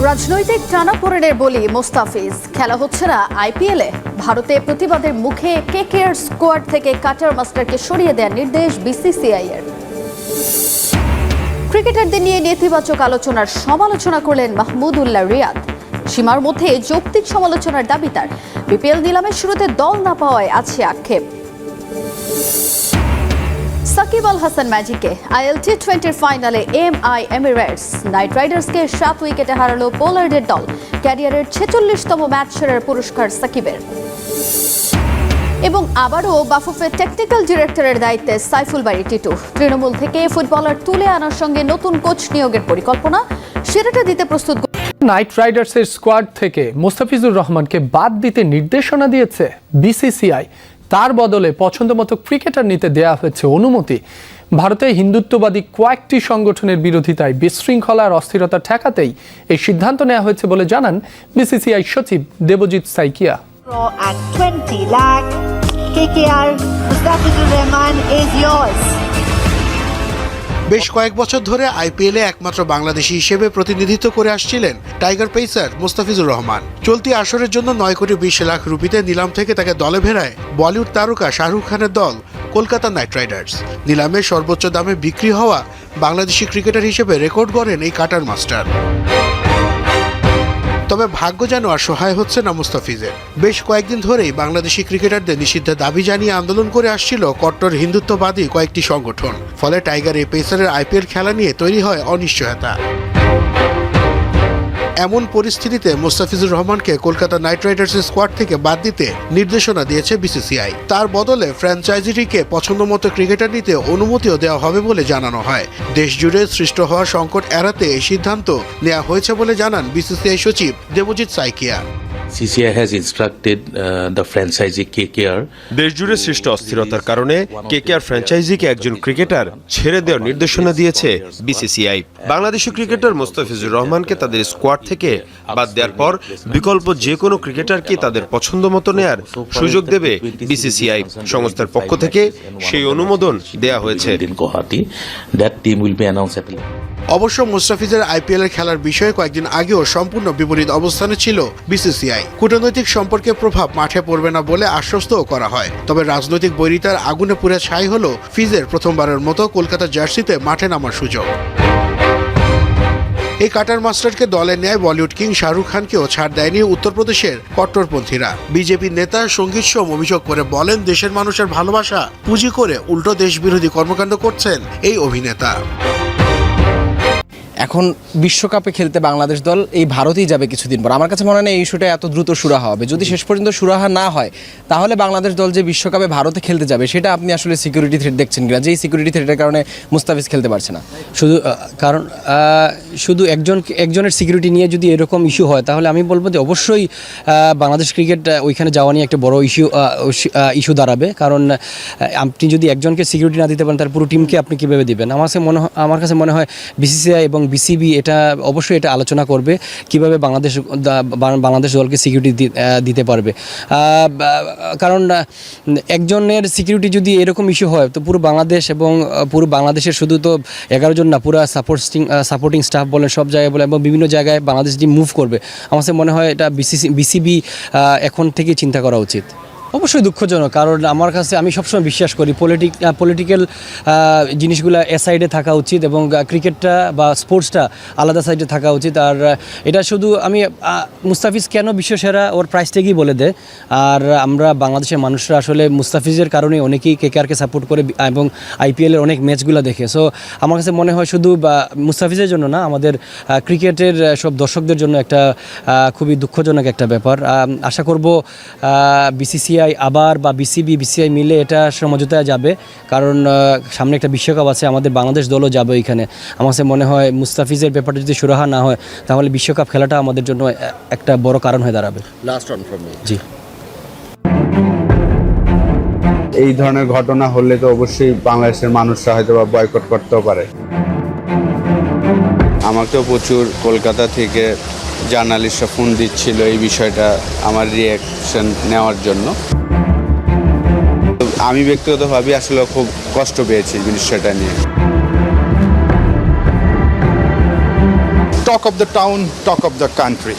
রাজনৈতিক টানাপোড়েনের বলি মোস্তাফিজ, খেলা হচ্ছে না আইপিএলে। ভারতে প্রতিবাদের মুখে কেকেআর স্কোয়াড থেকে কাটার মাস্টারকে সরিয়ে দেওয়ার নির্দেশ বিসিসিআই এর। ক্রিকেটারদের নিয়ে নেতিবাচক আলোচনার সমালোচনা করলেন মাহমুদুল্লাহ রিয়াদ। সীমার মধ্যে যৌক্তিক সমালোচনার দাবি তার। বিপিএল নিলামের শুরুতে দল না পাওয়ায় আছে আক্ষেপ। সাকিব আল হাসান ম্যাজিকে আইএল টি20 ফাইনালে এমআই এমিরেটস নাইট রাইডার্সকে 7 উইকেটে হারালো পোলার্ডের দল। ক্যারিয়ারের 46তম ম্যাচ সেরার পুরস্কার সাকিবের। এবং আবারও বাফুফের টেকনিক্যাল ডিরেক্টরের দায়িত্বে সাইফুল বারী টিটু। তৃণমূল থেকে ফুটবলার তুলে আনার সঙ্গে নতুন কোচ নিয়োগের পরিকল্পনা, সেরাটা দিতে প্রস্তুত। নাইট রাইডার্সের স্কোয়াড থেকে মোস্তাফিজুর রহমানকে বাদ দিতে নির্দেশনা দিয়েছে বিসিসিআই। তার বদলে পছন্দমতো ক্রিকেটার নিতে দেয়া হয়েছে অনুমতি। ভারতে হিন্দুত্ববাদী কয়েকটি সংগঠনের বিরোধিতায় বিশৃঙ্খলা আর অস্থিরতা ঠেকাতেই এই সিদ্ধান্ত নেওয়া হয়েছে বলে জানান বিসিসিআই সচিব Debjit Saikia. At 20 lakh, KKR Mustafizur Rahman is yours. বেশ কয়েক বছর ধরে আইপিএলে একমাত্র বাংলাদেশি হিসেবে প্রতিনিধিত্ব করে আসছিলেন টাইগার পেসার মোস্তাফিজুর রহমান। চলতি আসরের জন্য 9,20,00,000 রুপিতে নিলাম থেকে তাকে দলে ভেড়ায় বলিউড তারকা শাহরুখ খানের দল কলকাতা নাইট রাইডার্স। নিলামে সর্বোচ্চ দামে বিক্রি হওয়া বাংলাদেশি ক্রিকেটার হিসেবে রেকর্ড গড়েন এই কাটার মাস্টার। তবে ভাগ্য যেন আর সহায় হচ্ছে না মুস্তাফিজের। বেশ কয়েকদিন ধরেই বাংলাদেশি ক্রিকেটারদের নিষিদ্ধের দাবি জানিয়ে আন্দোলন করে আসছিল কট্টর হিন্দুত্ববাদী কয়েকটি সংগঠন। ফলে টাইগার এই পেসারের আইপিএল খেলা নিয়ে তৈরি হয় অনিশ্চয়তা। এমন পরিস্থিতিতে মোস্তাফিজুর রহমানকে কলকাতা নাইট রাইডার্সের স্কোয়াড থেকে বাদ দিতে নির্দেশনা দিয়েছে বিসিসিআই। তার বদলে ফ্র্যাঞ্চাইজিটিকে পছন্দমতো ক্রিকেটার নিতে অনুমতিও দেওয়া হবে বলে জানানো হয়। দেশজুড়ে সৃষ্ট হওয়া সংকট এড়াতে এই সিদ্ধান্ত নেওয়া হয়েছে বলে জানান বিসিসিআই সচিব Debjit Saikia. CCI has instructed the franchisee KKR. দেশজুড়ে সৃষ্ট অস্থিরতার কারণে কেকেআর ফ্র্যাঞ্চাইজিকে একজন ক্রিকেটার ছেড়ে দেওয়ার নির্দেশনা দিয়েছে বিসিসিআই। বাংলাদেশি ক্রিকেটার মোস্তাফিজুর রহমানকে তাদের স্কোয়াড থেকে বাদ দেওয়ার পর বিকল্প যে কোনো ক্রিকেটারকে তাদের পছন্দ মতো নেয়ার সুযোগ দেবে বিসিসিআই। সংস্থার পক্ষ থেকে সেই অনুমোদন দেয়া হয়েছে। অবশ্য মুস্তাফিজের আইপিএল এর খেলার বিষয়ে কয়েকদিন আগেও সম্পূর্ণ বিপরীত অবস্থানে ছিল বিসিসিআই। কূটনৈতিক সম্পর্কের প্রভাব মাঠে পড়বে না বলে আশ্বস্তও করা হয়। তবে রাজনৈতিক বৈরিতার আগুনে পুড়ে ছাই হলো ফিজের প্রথমবারের মতো কলকাতা জার্সিতে মাঠে নামার সুযোগ। এই কাটার মাস্টারকে দলে নেয় বলিউড কিং শাহরুখ খানকেও ছাড় দেয়নি উত্তরপ্রদেশের কট্টরপন্থীরা। বিজেপি নেতা সঙ্গীত সোম অভিযোগ করে বলেন, দেশের মানুষের ভালোবাসা পুঁজি করে উল্টো দেশ বিরোধী কর্মকাণ্ড করছেন এই অভিনেতা। এখন বিশ্বকাপে খেলতে বাংলাদেশ দল এই ভারতেই যাবে কিছুদিন পর। আমার কাছে মনে হয় না এই ইস্যুটা এত দ্রুত সুরাহা হবে। যদি শেষ পর্যন্ত সুরাহা না হয় তাহলে বাংলাদেশ দল যে বিশ্বকাপে ভারতে খেলতে যাবে সেটা আপনি আসলে সিকিউরিটি থ্রেট দেখছেন কিনা, যে এই সিকিউরিটি থ্রেটের কারণে মুস্তাফিজ খেলতে পারছে না। শুধু একজনের সিকিউরিটি নিয়ে যদি এরকম ইস্যু হয় তাহলে আমি বলবো যে অবশ্যই বাংলাদেশ ক্রিকেট ওইখানে যাওয়া নিয়ে একটা বড় ইস্যু দাঁড়াবে। কারণ আপনি যদি একজনকে সিকিউরিটি না দিতে পারেন তার পুরো টিমকে আপনি কীভাবে দিবেন। আমার কাছে মনে হয় বিসিসিআই এবং বিসিবি এটা অবশ্যই এটা আলোচনা করবে কিভাবে বাংলাদেশ দলকে সিকিউরিটি দিতে পারবে। কারণ একজনের সিকিউরিটি যদি এরকম ইস্যু হয় তো পুরো বাংলাদেশ এবং পুরো বাংলাদেশের শুধু তো 11 জন না, পুরো সাপোর্টিং স্টাফ বলেন, সব জায়গায় বলে এবং বিভিন্ন জায়গায় বাংলাদেশ টিম মুভ করবে। আমার কাছে মনে হয় এটা বিসিবি এখন থেকে চিন্তা করা উচিত। অবশ্যই দুঃখজনক, কারণ আমার কাছে আমি সবসময় বিশ্বাস করি পলিটিক্যাল জিনিসগুলো সাইডে থাকা উচিত এবং ক্রিকেটটা বা স্পোর্টসটা আলাদা সাইডে থাকা উচিত। আর এটা শুধু আমি মুস্তাফিজ কেন বিশ্বসেরা ওর প্রাইস ট্যাগই বলে দেয়। আর আমরা বাংলাদেশের মানুষরা আসলে মুস্তাফিজের কারণে অনেকেই কেকেআরকে সাপোর্ট করে এবং আইপিএলের অনেক ম্যাচগুলো দেখে। সো আমার কাছে মনে হয় শুধু মুস্তাফিজের জন্য না, আমাদের ক্রিকেটের সব দর্শকদের জন্য একটা খুবই দুঃখজনক একটা ব্যাপার। আশা করব বিসিসিআই আবার বা বিসিআই মিলে এটা সমঝোতায় যাবে, কারণ সামনে একটা বিশ্বকাপ আছে, আমাদের বাংলাদেশ দলও যাবে ওইখানে। আমার কাছে মনে হয় মুস্তাফিজের ব্যাপারটা যদি সুরাহা না হয় তাহলে বিশ্বকাপ খেলাটা আমাদের জন্য একটা বড় কারণ হয়ে দাঁড়াবে। Last run from me. জি, এই ধরনের ঘটনা হলে তো অবশ্যই বাংলাদেশের মানুষরা হয়তো বা বয়কট করতেও পারে। আমাকেও প্রচুর কলকাতা থেকে জার্নালিস্টরা ফোন দিচ্ছিল এই বিষয়টা আমার রিয়াকশন নেওয়ার জন্য। আমি ব্যক্তিগতভাবে আসলে খুব কষ্ট পেয়েছি বিষয়টা নিয়ে। Talk of the town, talk of the country.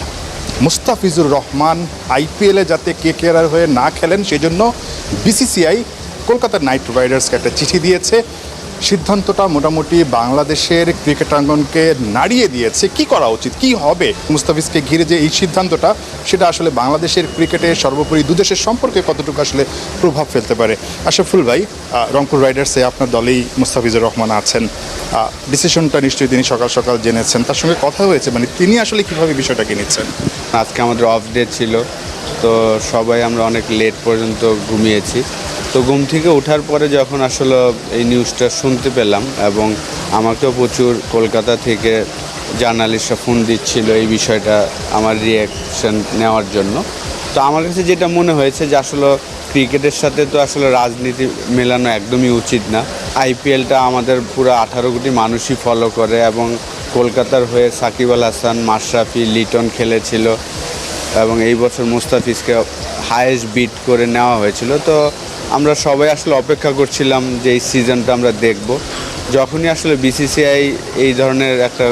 Mustafizur Rahman আইপিএলে যাতে কেকেআর হয়ে না খেলেন সেজন্য বিসিসিআই কলকাতা নাইট রাইডার্সকে একটা চিঠি দিয়েছে। সিদ্ধান্তটা মোটামুটি বাংলাদেশের ক্রিকেটাঙ্গনকে নাড়িয়ে দিয়েছে। কি করা উচিত, কি হবে মুস্তাফিজকে ঘিরে যে এই সিদ্ধান্তটা, সেটা আসলে বাংলাদেশের ক্রিকেটের সর্বোপরি দুদেশের সম্পর্কে কতটুকু আসলে প্রভাব ফেলতে পারে? আশরাফুল ভাই, রংপুর রাইডার্সে আপনার দলেই মুস্তাফিজুর রহমান আছেন, ডিসিশনটা নিশ্চয়ই তিনি সকাল সকাল জেনেছেন, তার সঙ্গে কথা হয়েছে, মানে তিনি আসলে কীভাবে বিষয়টাকে নিচ্ছেন? আজকে আমাদের অফ ডে ছিল, তো সবাই আমরা অনেক লেট পর্যন্ত ঘুমিয়েছি। তো ঘুম থেকে ওঠার পরে যখন আসলে এই নিউজটা শুনতে পেলাম, এবং আমাকেও প্রচুর কলকাতা থেকে জার্নালিস্টরা ফোন দিচ্ছিল এই বিষয়টা আমার রিয়াকশন নেওয়ার জন্য। তো আমার কাছে যেটা মনে হয়েছে যে আসলে ক্রিকেটের সাথে তো আসলে রাজনীতি মেলানো একদমই উচিত না। আইপিএলটা আমাদের পুরো 18 কোটি মানুষই ফলো করে, এবং কলকাতার হয়ে সাকিব আল হাসান, মাশরাফি, লিটন খেলেছিল, এবং এই বছর মুস্তাফিজকে হায়েস্ট বিট করে নেওয়া হয়েছিল। তো আমরা সবাই আসলে অপেক্ষা করছিলাম যে এই সিজনটা আমরা দেখব। যখনই আসলে বিসিসিআই এই ধরনের একটা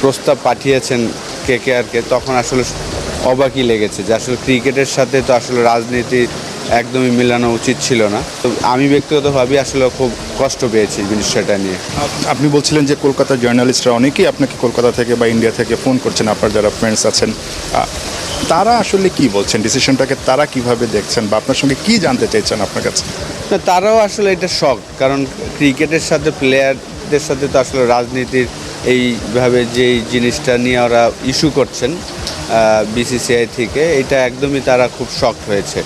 প্রস্তাব পাঠিয়েছেন কেকেআরকে, তখন আসলে অবাকই লেগেছে যে আসলে ক্রিকেটের সাথে তো আসলে রাজনীতি একদমই মেলানো উচিত ছিল না। তো আমি ব্যক্তিগতভাবে আসলে খুব কষ্ট পেয়েছি বিষয়টা নিয়ে। আপনি বলছিলেন যে কলকাতার জার্নালিস্টরা অনেকেই আপনাকে কলকাতা থেকে বা ইন্ডিয়া থেকে ফোন করছেন, আপনার যারা ফ্রেন্ডস আছেন, তারা আসলে কি বলছেন, ডিসিশনটাকে তারা কিভাবে দেখছেন বা আপনার সঙ্গে কি জানতে চাইছেন আপনার কাছে? না, তারাও আসলে এটা শক, কারণ ক্রিকেটের সাথে প্লেয়ারদের সাথে তো আসলে রাজনীতির এইভাবে যে জিনিসটা নিয়ে ওরা ইস্যু করছেন বিসিসিআই থেকে, এটা একদমই তারা খুব শকড হয়েছে।